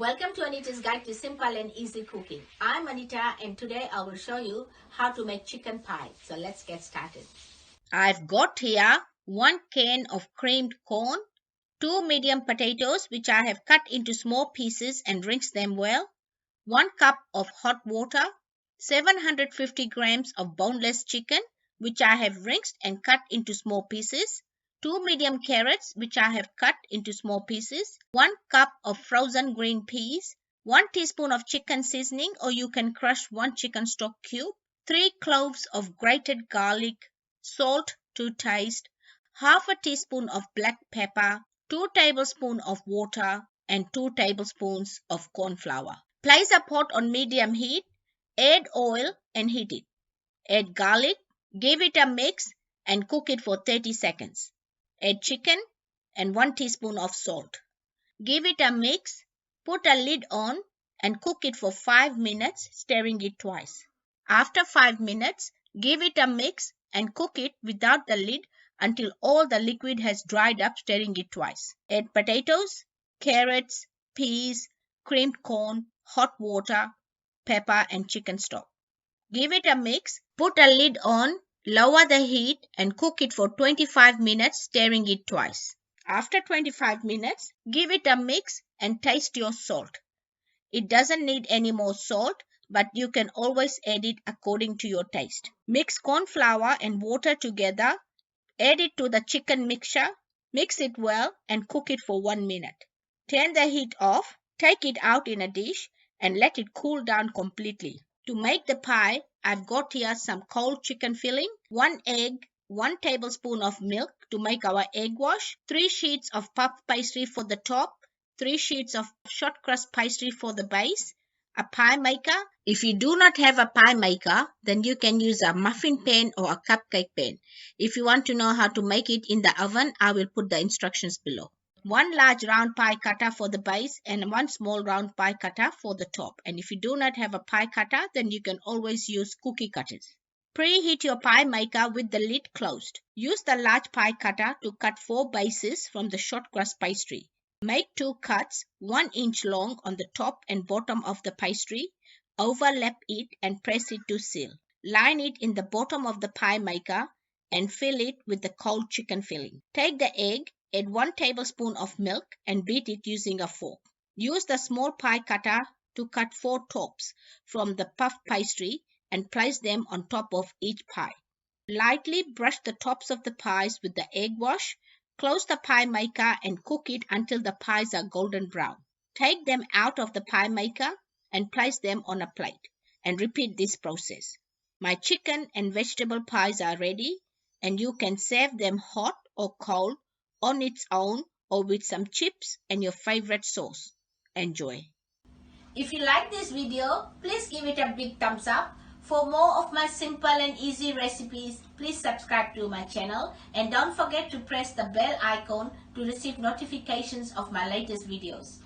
Welcome to Anita's Guide to Simple and Easy Cooking. I'm Anita and today I will show you how to make chicken pie. So let's get started. I've got here 1 can of creamed corn, 2 medium potatoes which I have cut into small pieces and rinsed them well, 1 cup of hot water, 750 grams of boneless chicken which I have rinsed and cut into small pieces, 2 medium carrots which I have cut into small pieces, 1 cup of frozen green peas, 1 teaspoon of chicken seasoning or you can crush 1 chicken stock cube, 3 cloves of grated garlic, salt to taste, half a teaspoon of black pepper, 2 tablespoons of water and 2 tablespoons of corn flour. Place a pot on medium heat, add oil and heat it. Add garlic, give it a mix and cook it for 30 seconds. Add chicken and 1 teaspoon of salt. Give it a mix, put a lid on and cook it for 5 minutes, stirring it twice. After 5 minutes, give it a mix and cook it without the lid until all the liquid has dried up, stirring it twice. Add potatoes, carrots, peas, creamed corn, hot water, pepper and chicken stock. Give it a mix, put a lid on, lower the heat and cook it for 25 minutes, stirring it twice. After 25 minutes, give it a mix and taste your salt. It doesn't need any more salt, but you can always add it according to your taste. Mix corn flour and water together, add it to the chicken mixture, mix it well and cook it for 1 minute. Turn the heat off, take it out in a dish and let it cool down completely. To make the pie, I've got here some cold chicken filling, 1 egg, 1 tablespoon of milk to make our egg wash, 3 sheets of puff pastry for the top, 3 sheets of short crust pastry for the base, a pie maker. If you do not have a pie maker, then you can use a muffin pan or a cupcake pan. If you want to know how to make it in the oven, I will put the instructions below. 1 large round pie cutter for the base and 1 small round pie cutter for the top. And if you do not have a pie cutter, then you can always use cookie cutters. Preheat your pie maker with the lid closed. Use the large pie cutter to cut 4 bases from the short crust pastry. Make 2 cuts 1 inch long on the top and bottom of the pastry. Overlap it and press it to seal. Line it in the bottom of the pie maker and fill it with the cold chicken filling. Take the egg, add 1 tablespoon of milk and beat it using a fork. Use the small pie cutter to cut 4 tops from the puff pastry and place them on top of each pie. Lightly brush the tops of the pies with the egg wash. Close the pie maker and cook it until the pies are golden brown. Take them out of the pie maker and place them on a plate and repeat this process. My chicken and vegetable pies are ready and you can serve them hot or cold on its own or with some chips and your favorite sauce. Enjoy. If you like this video, please give it a big thumbs up. For more of my simple and easy recipes, please subscribe to my channel and don't forget to press the bell icon to receive notifications of my latest videos.